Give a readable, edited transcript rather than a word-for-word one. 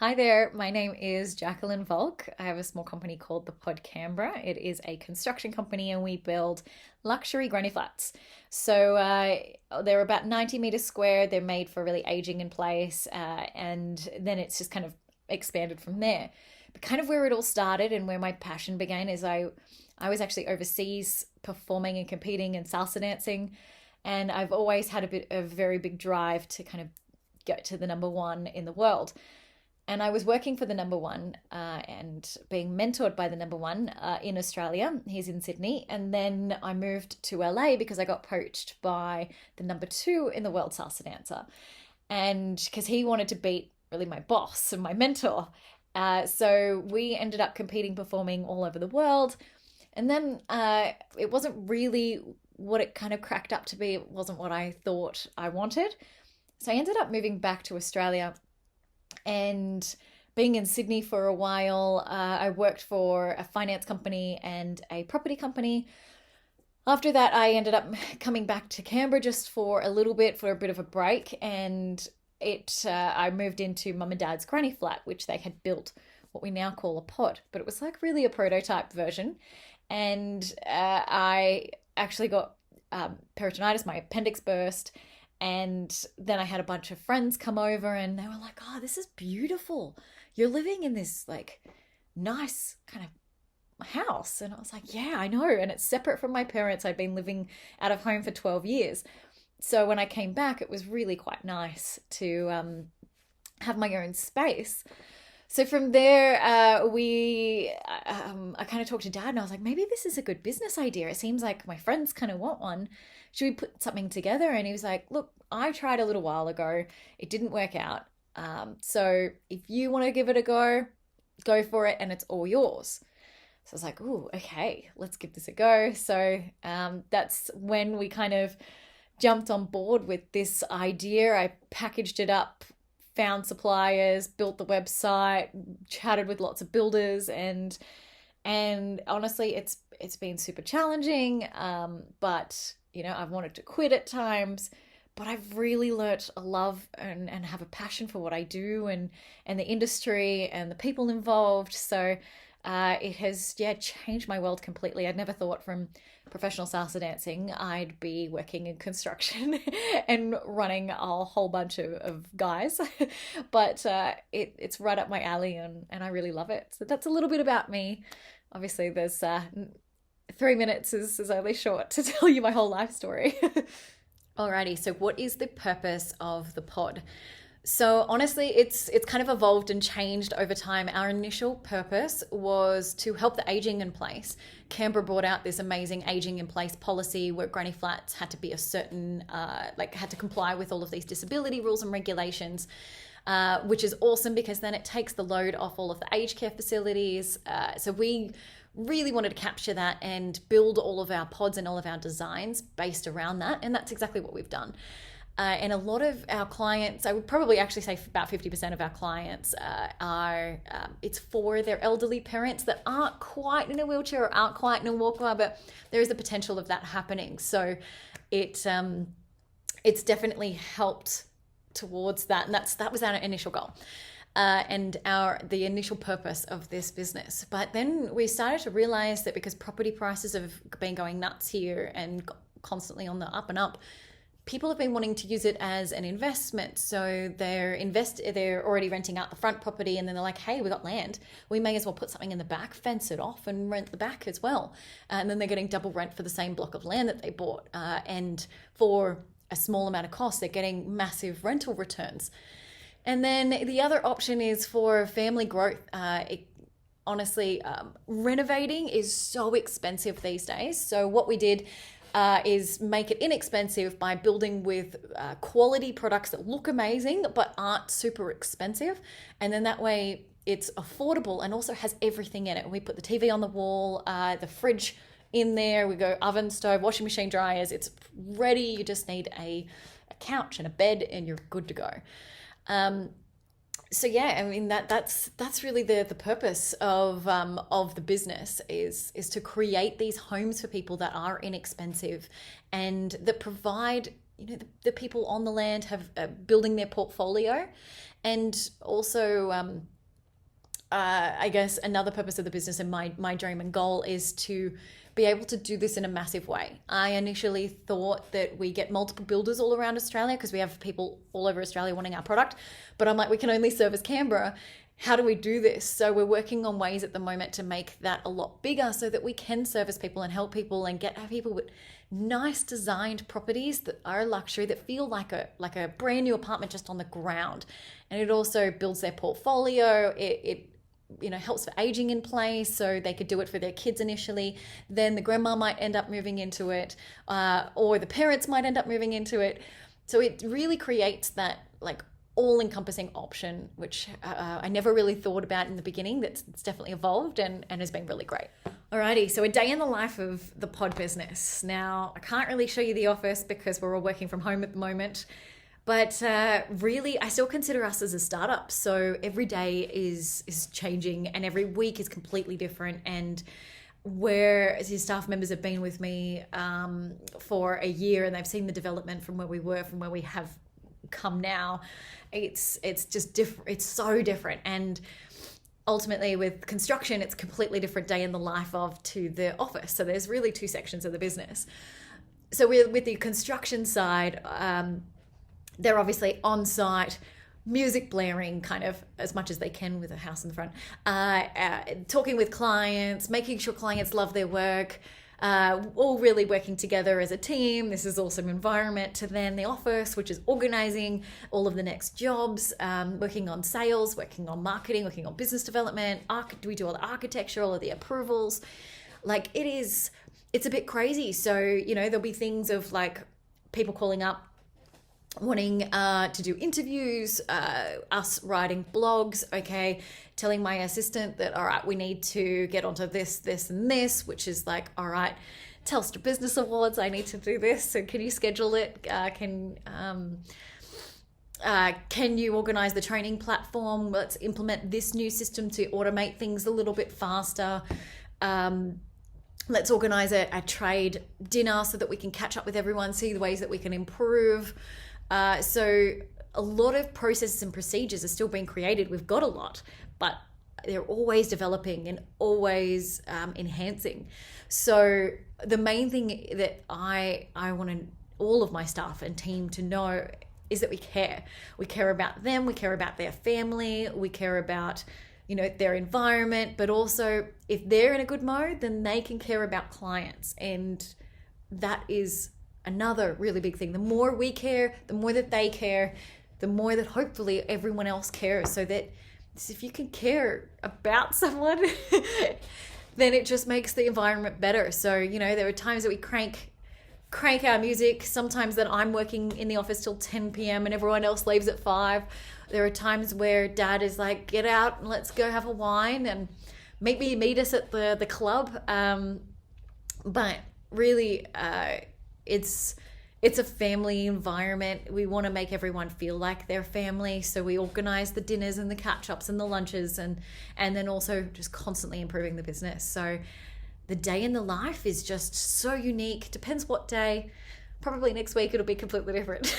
Hi there, my name is Jacqueline Volk. I have a small company called the Pod Canberra. It is a construction company and we build luxury granny flats. They're about 90 meters square. They're made for really aging in place, and then it's just kind of expanded from there. But kind of where it all started and where my passion began is I was actually overseas performing and competing in salsa dancing, and I've always had a very big drive to kind of get to the number one in the world. And I was working for the number one and being mentored by the number one in Australia. He's in Sydney. And then I moved to LA because I got poached by the number two in the world salsa dancer. And because he wanted to beat really my boss and my mentor. So we ended up competing, performing all over the world. And then it wasn't really what it kind of cracked up to be. It wasn't what I thought I wanted. So I ended up moving back to Australia and being in Sydney for a while. I worked for a finance company and a property company. After that, I ended up coming back to Canberra just for a little bit, for a bit of a break, and I moved into mum and dad's granny flat, which they had built what we now call a pod, but it was like really a prototype version. And I actually got peritonitis, my appendix burst. And then I had a bunch of friends come over and they were like, "Oh, this is beautiful. You're living in this like nice kind of house." And I was like, "Yeah, I know." And it's separate from my parents. I'd been living out of home for 12 years. So when I came back, it was really quite nice to have my own space. So from there, I kind of talked to dad and I was like, maybe this is a good business idea. It seems like my friends kind of want one. Should we put something together? And he was like, look, I tried a little while ago. It didn't work out. So if you want to give it a go for it and it's all yours. So I was like, oh, okay, let's give this a go. So that's when we kind of jumped on board with this idea. I packaged it up, found suppliers, built the website, chatted with lots of builders, and honestly, it's been super challenging. But I've wanted to quit at times, but I've really learnt a love and have a passion for what I do and the industry and the people involved. So it has changed my world completely. I'd never thought from professional salsa dancing I'd be working in construction and running a whole bunch of guys, but it's right up my alley and I really love it. So that's a little bit about me. Obviously there's 3 minutes is only short to tell you my whole life story. Alrighty, so what is the purpose of the pod? So honestly, it's kind of evolved and changed over time. Our initial purpose was to help the aging in place. Canberra brought out this amazing aging in place policy where granny flats had to be a certain, had to comply with all of these disability rules and regulations, which is awesome because then it takes the load off all of the aged care facilities. So we really wanted to capture that and build all of our pods and all of our designs based around that. And that's exactly what we've done. And a lot of our clients, I would probably actually say about 50% of our clients it's for their elderly parents that aren't quite in a wheelchair or aren't quite in a walker, but there is the potential of that happening. So it's definitely helped towards that. And that was our initial goal. And the initial purpose of this business. But then we started to realize that because property prices have been going nuts here and constantly on the up and up, people have been wanting to use it as an investment. So they're already renting out the front property and then they're like, hey, we got land. We may as well put something in the back, fence it off and rent the back as well. And then they're getting double rent for the same block of land that they bought. And for a small amount of cost, they're getting massive rental returns. And then the other option is for family growth. Honestly, renovating is so expensive these days. So what we did is make it inexpensive by building with quality products that look amazing but aren't super expensive. And then that way it's affordable and also has everything in it. We put the TV on the wall, the fridge in there, we go oven, stove, washing machine, dryers. It's ready. You just need a couch and a bed and you're good to go. So yeah, I mean that's really the purpose of the business is to create these homes for people that are inexpensive and that provide the people on the land have building their portfolio, and also I guess another purpose of the business and my dream and goal is to be able to do this in a massive way. I initially thought that we get multiple builders all around Australia because we have people all over Australia wanting our product, but I'm like, we can only service Canberra. How do we do this? So we're working on ways at the moment to make that a lot bigger so that we can service people and help people and get people with nice designed properties that are luxury, that feel like a brand new apartment just on the ground. And it also builds their portfolio. It helps for aging in place, so they could do it for their kids initially. Then the grandma might end up moving into it, or the parents might end up moving into it. So it really creates that like all-encompassing option, which I never really thought about in the beginning. It's definitely evolved and has been really great. Alrighty, so a day in the life of the pod business. Now, I can't really show you the office because we're all working from home at the moment, but really, I still consider us as a startup. So every day is changing and every week is completely different. And where his staff members have been with me for a year and they've seen the development from where we were, from where we have come now, it's just different. It's so different. And ultimately with construction, it's a completely different day in the life of to the office. So there's really two sections of the business. So with the construction side, they're obviously on site, music blaring kind of as much as they can with a house in the front, talking with clients, making sure clients love their work, all really working together as a team. This is awesome environment. To then the office, which is organizing all of the next jobs, working on sales, working on marketing, working on business development. We do all the architecture, all of the approvals. Like it's a bit crazy. So, there'll be things of like people calling up, wanting to do interviews, us writing blogs, okay, telling my assistant that, all right, we need to get onto this, this, and this, which is like, all right, Telstra Business Awards, I need to do this, so can you schedule it? Can you organize the training platform? Let's implement this new system to automate things a little bit faster. Let's organize a trade dinner so that we can catch up with everyone, see the ways that we can improve. So a lot of processes and procedures are still being created. We've got a lot, but they're always developing and always enhancing. So the main thing that I want all of my staff and team to know is that we care. We care about them. We care about their family. We care about, their environment, but also if they're in a good mode, then they can care about clients. And that is another really big thing. The more we care, the more that they care, the more that hopefully everyone else cares. So that if you can care about someone, then it just makes the environment better. So, there are times that we crank our music, sometimes that I'm working in the office till 10 p.m. and everyone else leaves at 5. There are times where dad is like, get out and let's go have a wine and meet us at the club. But really, it's a family environment. We want to make everyone feel like they're family. So we organize the dinners and the catch-ups and the lunches and then also just constantly improving the business. So the day in the life is just so unique. Depends what day. Probably next week it'll be completely different.